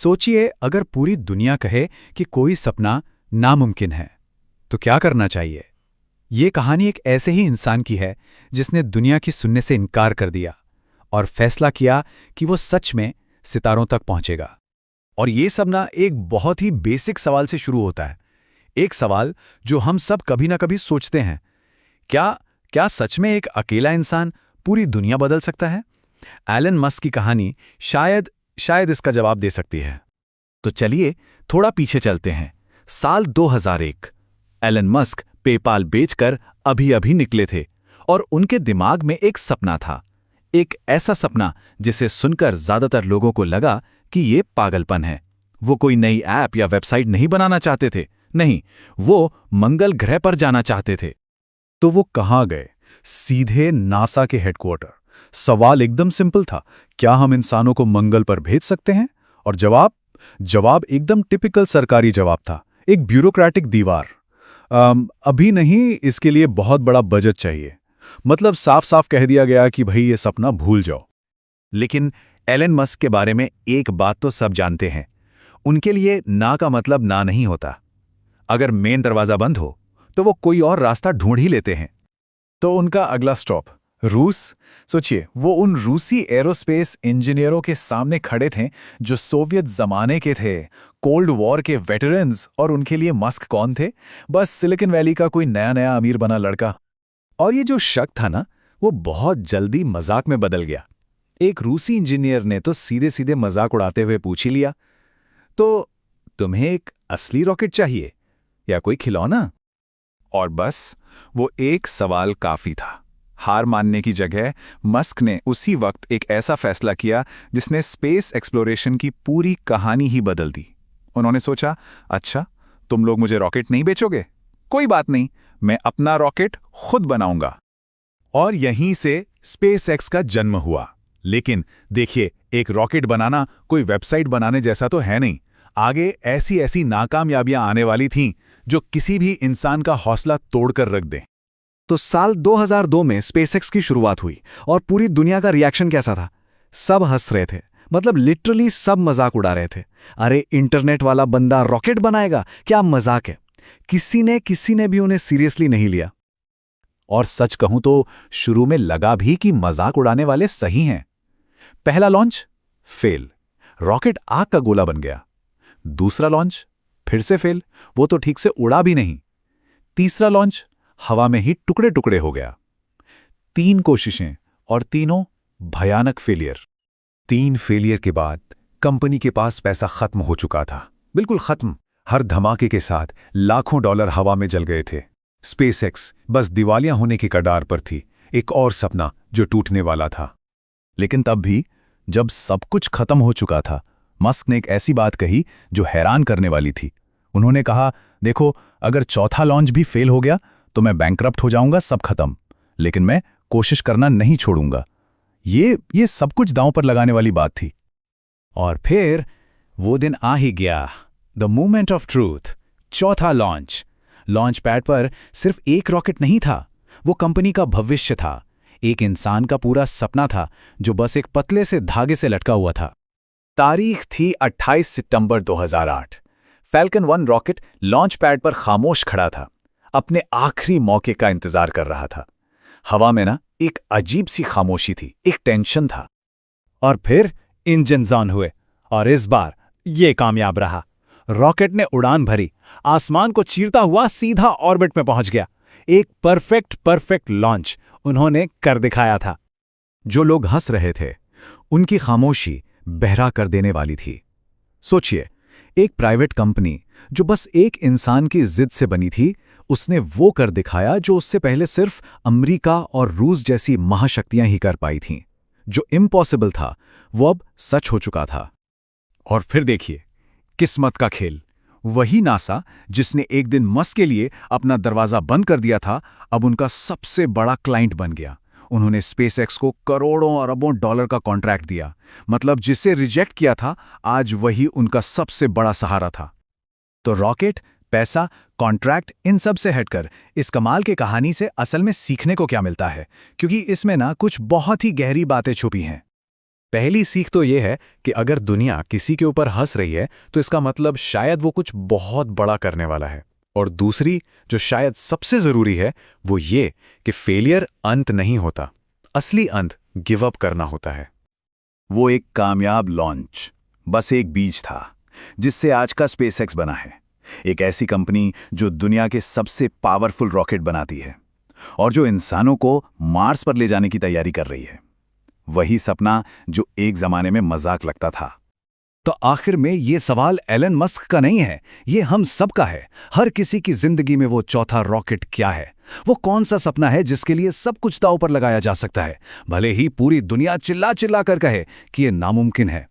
सोचिए, अगर पूरी दुनिया कहे कि कोई सपना नामुमकिन है, तो क्या करना चाहिए? ये कहानी एक ऐसे ही इंसान की है जिसने दुनिया की सुनने से इनकार कर दिया और फैसला किया कि वो सच में सितारों तक पहुंचेगा। और ये सब ना एक बहुत ही बेसिक सवाल से शुरू होता है। एक सवाल जो हम सब कभी ना कभी सोचते हैं, क्या क्या सच में एक अकेला इंसान पूरी दुनिया बदल सकता है? एलन मस्क की कहानी शायद इसका जवाब दे सकती है। तो चलिए थोड़ा पीछे चलते हैं। साल 2001। एलन मस्क पेपाल बेचकर अभी निकले थे और उनके दिमाग में एक सपना था। एक ऐसा सपना जिसे सुनकर ज्यादातर लोगों को लगा कि ये पागलपन है। वो कोई नई ऐप या वेबसाइट नहीं बनाना चाहते थे, नहीं, वो मंगल ग्रह पर जाना चाहते थे। तो वो कहाँ गए? सीधे नासा के हेडक्वार्टर। सवाल एकदम सिंपल था, क्या हम इंसानों को मंगल पर भेज सकते हैं? और जवाब एकदम टिपिकल सरकारी जवाब था, एक ब्यूरोक्रेटिक दीवार। अभी नहीं, इसके लिए बहुत बड़ा बजट चाहिए। मतलब साफ साफ कह दिया गया कि भाई ये सपना भूल जाओ। लेकिन एलन मस्क के बारे में एक बात तो सब जानते हैं, उनके लिए ना का मतलब ना नहीं होता। अगर मेन दरवाजा बंद हो तो वो कोई और रास्ता ढूंढ ही लेते हैं। तो उनका अगला स्टॉप रूस। सोचिए, वो उन रूसी एरोस्पेस इंजीनियरों के सामने खड़े थे जो सोवियत जमाने के थे, कोल्ड वॉर के वेटरन्स। और उनके लिए मस्क कौन थे? बस सिलिकॉन वैली का कोई नया अमीर बना लड़का। और ये जो शक था ना, वो बहुत जल्दी मजाक में बदल गया। एक रूसी इंजीनियर ने तो सीधे सीधे मजाक उड़ाते हुए पूछ ही लिया, तो तुम्हें एक असली रॉकेट चाहिए या कोई खिलौना? और बस वो एक सवाल काफी था। हार मानने की जगह मस्क ने उसी वक्त एक ऐसा फैसला किया जिसने स्पेस एक्सप्लोरेशन की पूरी कहानी ही बदल दी। उन्होंने सोचा, अच्छा, तुम लोग मुझे रॉकेट नहीं बेचोगे? कोई बात नहीं, मैं अपना रॉकेट खुद बनाऊंगा। और यहीं से स्पेसएक्स का जन्म हुआ। लेकिन देखिए, एक रॉकेट बनाना कोई वेबसाइट बनाने जैसा तो है नहीं। आगे ऐसी नाकामयाबियां आने वाली थीं जो किसी भी इंसान का हौसला तोड़कर रख दें। तो साल 2002 में स्पेसएक्स की शुरुआत हुई और पूरी दुनिया का रिएक्शन कैसा था? सब हंस रहे थे, मतलब लिटरली सब मजाक उड़ा रहे थे। अरे, इंटरनेट वाला बंदा रॉकेट बनाएगा, क्या मजाक है? किसी ने भी उन्हें सीरियसली नहीं लिया। और सच कहूं तो शुरू में लगा भी कि मजाक उड़ाने वाले सही हैं। पहला लॉन्च फेल, रॉकेट आग का गोला बन गया। दूसरा लॉन्च फिर से फेल, वो तो ठीक से उड़ा भी नहीं। तीसरा लॉन्च हवा में ही टुकड़े टुकड़े हो गया। 3 कोशिशें और तीनों भयानक फेलियर। 3 फेलियर के बाद कंपनी के पास पैसा खत्म हो चुका था, बिल्कुल खत्म। हर धमाके के साथ लाखों डॉलर हवा में जल गए थे। स्पेसएक्स बस दिवालिया होने की कगार पर थी, एक और सपना जो टूटने वाला था। लेकिन तब भी जब सब कुछ खत्म हो चुका था, मस्क ने एक ऐसी बात कही जो हैरान करने वाली थी। उन्होंने कहा, देखो, अगर चौथा लॉन्च भी फेल हो गया तो मैं बैंकरप्ट हो जाऊंगा, सब खत्म, लेकिन मैं कोशिश करना नहीं छोड़ूंगा। ये सब कुछ दांव पर लगाने वाली बात थी। और फिर वो दिन आ ही गया, द मोमेंट ऑफ ट्रूथ। चौथा लॉन्च पैड पर सिर्फ एक रॉकेट नहीं था, वो कंपनी का भविष्य था। एक इंसान का पूरा सपना था जो बस एक पतले से धागे से लटका हुआ था। तारीख थी 28 सितंबर 2008। फैल्कन 1 रॉकेट लॉन्च पैड पर खामोश खड़ा था, अपने आखिरी मौके का इंतजार कर रहा था। हवा में ना एक अजीब सी खामोशी थी, एक टेंशन था। और फिर इंजन ऑन हुए और इस बार ये कामयाब रहा। रॉकेट ने उड़ान भरी, आसमान को चीरता हुआ सीधा ऑर्बिट में पहुंच गया। एक परफेक्ट लॉन्च उन्होंने कर दिखाया था। जो लोग हंस रहे थे, उनकी खामोशी बहरा कर देने वाली थी। सोचिए, एक प्राइवेट कंपनी जो बस एक इंसान की जिद से बनी थी, उसने वो कर दिखाया जो उससे पहले सिर्फ अमेरिका और रूस जैसी महाशक्तियां ही कर पाई थीं। जो इम्पॉसिबल था, वो अब सच हो चुका था। और फिर देखिए, किस्मत का खेल। वही नासा जिसने एक दिन मस्क के लिए अपना दरवाजा बंद कर दिया था, अब उनका सबसे बड़ा क्लाइंट बन गया। उन्होंने स्पेसएक्स को करोड़ों अरबों डॉलर का कॉन्ट्रैक्ट दिया। मतलब जिसे रिजेक्ट किया था, आज वही उनका सबसे बड़ा सहारा था। तो रॉकेट, पैसा, कॉन्ट्रैक्ट, इन सब से हटकर इस कमाल की कहानी से असल में सीखने को क्या मिलता है? क्योंकि इसमें ना कुछ बहुत ही गहरी बातें छुपी हैं। पहली सीख तो ये है कि अगर दुनिया किसी के ऊपर हंस रही है तो इसका मतलब शायद वो कुछ बहुत बड़ा करने वाला है। और दूसरी, जो शायद सबसे ज़रूरी है, वो ये कि फेलियर अंत नहीं होता। असली अंत गिव अप करना होता है। वो एक कामयाब लॉन्च बस एक बीज था जिससे आज का स्पेसएक्स बना है। एक ऐसी कंपनी जो दुनिया के सबसे पावरफुल रॉकेट बनाती है और जो इंसानों को मार्स पर ले जाने की तैयारी कर रही है। वही सपना जो एक जमाने में मजाक लगता था। तो आखिर में ये सवाल एलन मस्क का नहीं है, ये हम सब का है। हर किसी की जिंदगी में वो चौथा रॉकेट क्या है? वो कौन सा सपना है जिसके लिए सब कुछ दांव पर लगाया जा सकता है, भले ही पूरी दुनिया चिल्ला चिल्ला कर कहे कि ये नामुमकिन है।